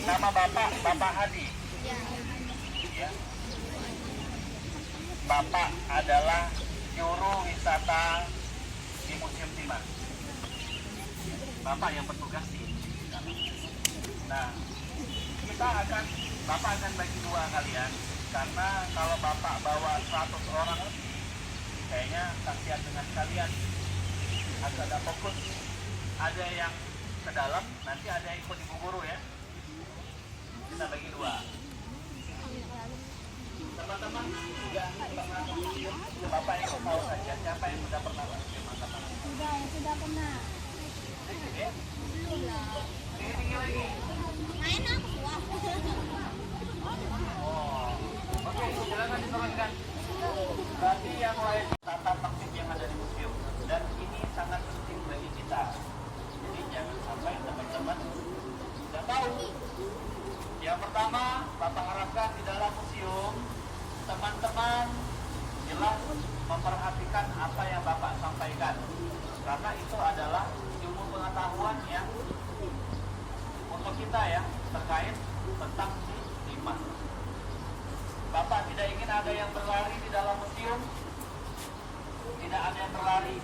Nama Bapak, Bapak Hadi. Ya. Bapak adalah juru wisata di Museum Timah. Bapak yang bertugas di dalam. Nah, Bapak akan bagi dua kalian, karena kalau Bapak bawa 100 orang lebih, kayaknya kasihan dengan kalian. Harus ada fokus. Ada yang ke dalam, nanti ada yang ikut ibu guru ya. Kita bagi dua. Teman-teman juga pernah museum, Bapak yang tahu saja siapa yang sudah pernah museum angkat tangan. Sudah pernah. Ya? Belum lah. Tinggi lagi. Main aku. Oh, oke, silakan diturunkan. Berarti yang lain tata tertib yang ada di museum, dan ini sangat penting bagi kita. Jadi jangan sampai teman-teman tidak tahu. Yang pertama, Bapak harapkan di dalam museum teman-teman jelas memperhatikan apa yang Bapak sampaikan, karena itu adalah ilmu pengetahuan yang untuk kita ya, terkait tentang timah. Bapak tidak ingin ada yang berlari di dalam museum, tidak ada yang berlari.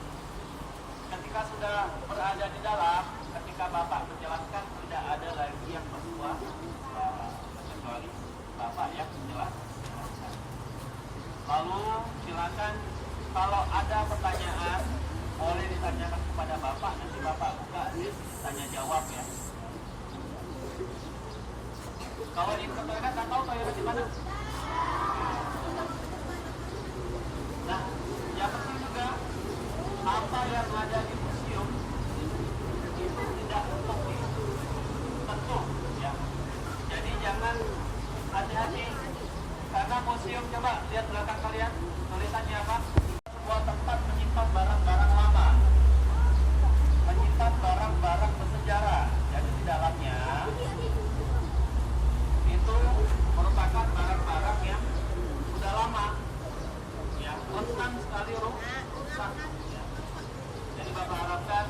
Ketika sudah berada di dalam, ketika Bapak menjelaskan, tidak ada lagi yang bersuara, kecuali Bapak yang menjelaskan. Lalu silakan kalau ada pertanyaan boleh ditanyakan kepada Bapak, nanti Bapak buka tanya jawab ya. Kalau di toilet tak tahu toilet di mana? Nah, yang penting juga apa yang ada di museum itu tidak untuk ditentu ya. Jadi jangan hati-hati, karena museum, coba lihat belakang kalian, tulisannya apa? Sebuah tempat menyimpan barang-barang lama, menyimpan barang-barang bersejarah. Jadi di dalamnya itu merupakan barang-barang yang sudah lama, ya, rentan sekali rusak. Ya. Jadi Bapak harapkan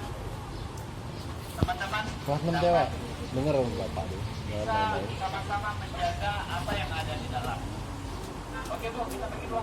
teman-teman cewek denger Bapak tuh bisa sama-sama menjaga apa yang ada di dalam. Oke Bu, kita bagi dua.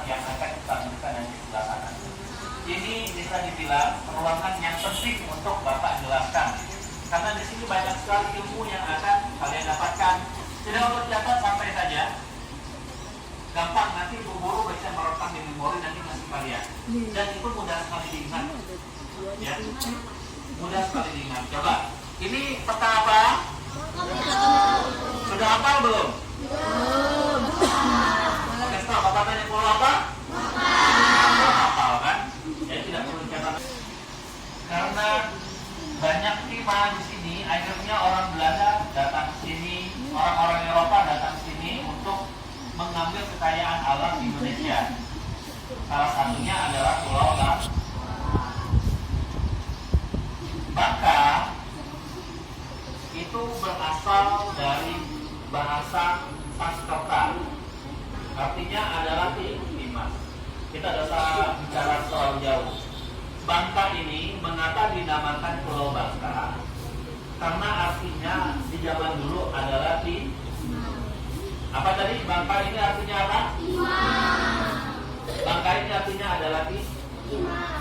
yang akan kita ambilkan nanti sebelah kanan. Ini bisa dibilang ruangan yang penting untuk Bapak jelaskan, karena di sini banyak sekali ilmu yang akan kalian dapatkan. Tidak untuk catat, sampai saja. Gampang, nanti Bu Guru bisa merekam di memori nanti ngasih kalian. Dan itu mudah sekali diingat. Ya, mudah sekali diingat. Coba, ini peta apa? Sudah hafal belum? Belum. Oke, stop. Bapak tanya pulau apa? Hafal kan? Jadi tidak perlu catat. Karena banyak timah di sini, akhirnya orang Belanda datang ke sini, orang-orang Eropa datang ke sini untuk mengambil kekayaan alam di Indonesia. Salah satunya adalah Pulau Lang. Maka itu berasal dari bahasa Sanskerta, artinya adalah timah. Kita tidak usah bicara terlalu jauh. Bangka ini mengapa dinamakan Pulau Bangka? Karena artinya di zaman dulu adalah apa tadi? Bangka ini artinya apa? Bangka ini artinya adalah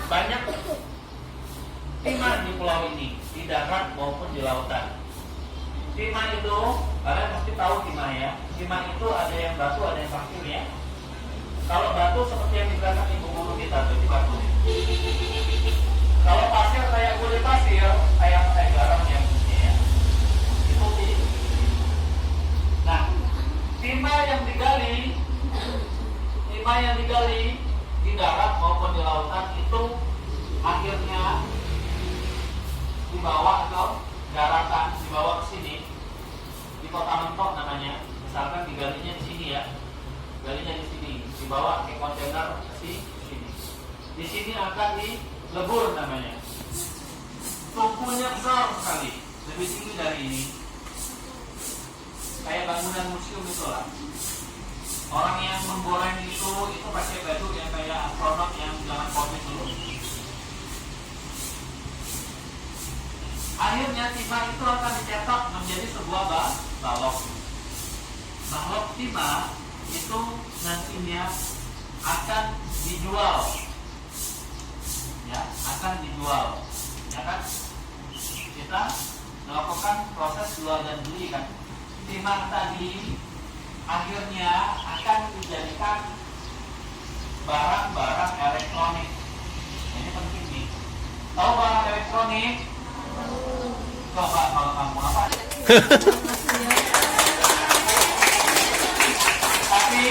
banyak timah di pulau ini, di darat maupun di lautan. Timah itu, kalian pasti tahu timah ya. Timah itu ada yang batu, ada yang pasir ya. Kalau batu seperti yang dijelaskan Ibu Guru kita, itu batu. Kalau pasir kayak kulit pasir, kayak garam yang ya. Itu nah, timah yang digali di darat maupun di lautan itu akhirnya dibawa ke daratan, dibawa ke sini di Kota Mentok namanya. Misalkan digalinya di sini ya, galinya di sini, dibawa ke kontainer ke sini. Di sini akan dilebur namanya. Tumpunya besar sekali, lebih tinggi dari ini. Kayak bangunan museum itu lah. Orang yang menggoreng itu pakai baju yang kayak astronot yang zaman COVID dulu. Akhirnya timah itu akan dicetak menjadi sebuah balok. Balok timah itu nantinya akan dijual. Ya, akan dijual. Ya kan? Kita melakukan proses jual dan beli kan. Timah tadi akhirnya akan dijadikan barang-barang elektronik. Ini penting nih. Tahu barang elektronik? Coba kalau kamu apa? Tapi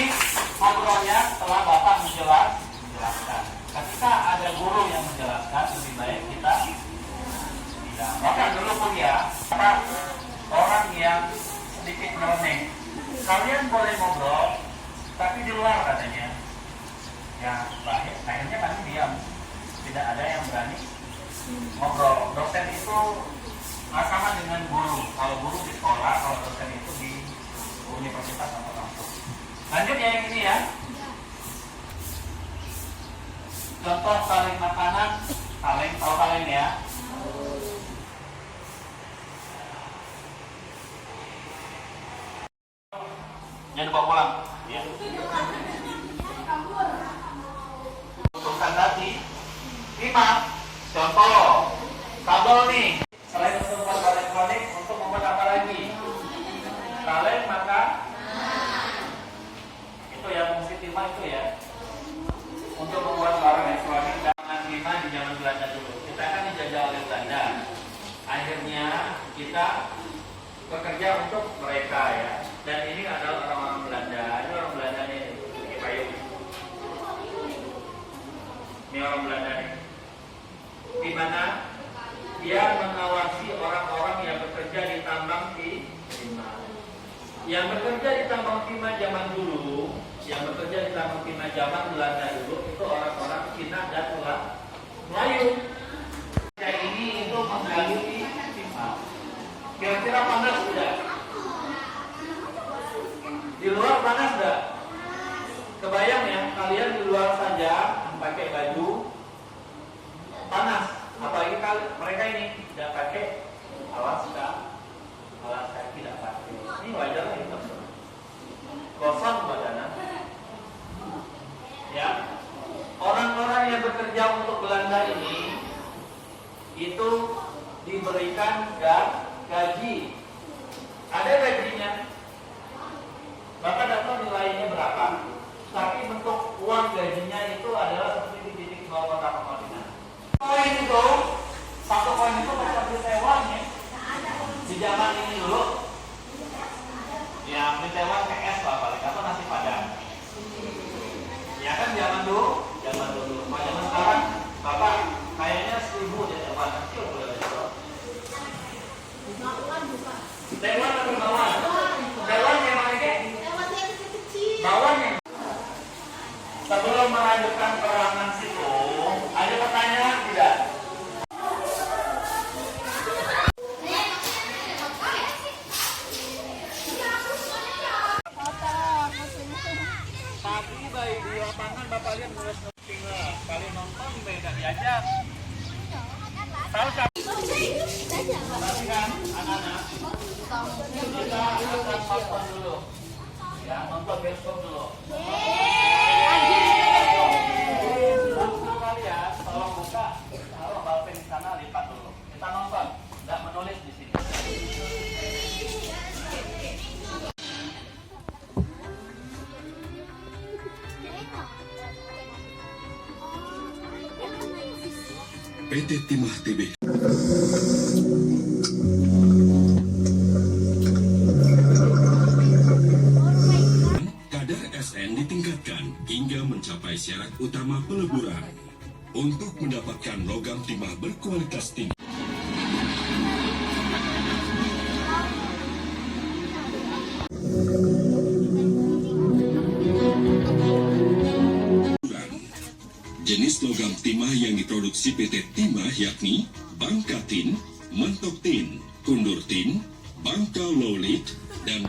ngobrolnya setelah Bapak menjelaskan. Ketika ada guru yang menjelaskan, lebih baik kita tidak. Maka dulu kuliah, orang yang sedikit nyeleneh. Kalian boleh ngobrol, tapi di luar katanya. Ya, baik. Akhirnya kami diam. Tidak ada yang berani ngobrol. Dosen itu sama dengan guru. Kalau guru di sekolah, kalau dosen itu di universitas atau kampus. Lanjut ya yang ini ya. Contoh kaleng makanan, kaleng, tahu kaleng ya? Jangan dibawa pulang. Ya. Urusan tadi, timah. Contoh, kabel nih. Selain untuk membuat elektronik, untuk membuat apa lagi? Kaleng maka itu ya fungsi timah itu ya. Untuk membuat barang elektronik dan timah di zaman Belanda dulu. Kita kan dijajah oleh Belanda. Akhirnya kita bekerja untuk mereka ya. Dan ini adalah orang-orang Belanda. Ini orang Belanda nih, ini payung. Ini orang Belanda nih. Di mana dia mengawasi orang-orang yang bekerja di tambang timah. Yang bekerja di tambang timah zaman dulu, yang bekerja di tambang timah zaman Belanda dulu itu orang-orang Cina dan Melayu. Kayak ini itu menggali timah. Kira-kira panas tidak? Di luar panas enggak? Kebayang ya, kalian di luar saja pakai baju panas. Apalagi mereka ini tidak pakai alas kaki tidak pakai. Ini wajar lah itu. Kosong badannya. Ya. itu diberikan gaji. Ada gajinya. Bapak tidak tahu nilainya berapa, tapi bentuk uang gajinya itu adalah seperti di titik bawah kotak koordinat. Koin itu, satu koin itu bisa ditewanya di zaman ini dulu. Ya, ditewan PS lah paling apa nasi padang. Ya kan zaman dulu. Kalau zaman sekarang, Bapak kayaknya 1000 di tewan kecil boleh aja. Tewan atau bawang? Tewan yang mana ke? Bawang yang. Sebelum melanjutkan perangan situ, ada pertanyaan tidak? Kotor, maksudnya. Tadi bayi di lapangan Bapak lihat nulis tinggal kali nonton beda diajak. Tahu tapi kan anak-anak kita akan nonton dulu. Ya nonton bioskop dulu. Buku kalian tolong buka. Taruh balpen di sana lipat dulu. Kita nonton. Tidak menulis di sini. PT Timah Tbk. Kadar SN ditingkatkan hingga mencapai syarat utama peleburan. Untuk mendapatkan logam timah berkualitas tinggi, jenis logam timah yang diproduksi PT Timah yakni Bangka Tin, Mentok Tin, Kundur Tin, Bangka Lolit, dan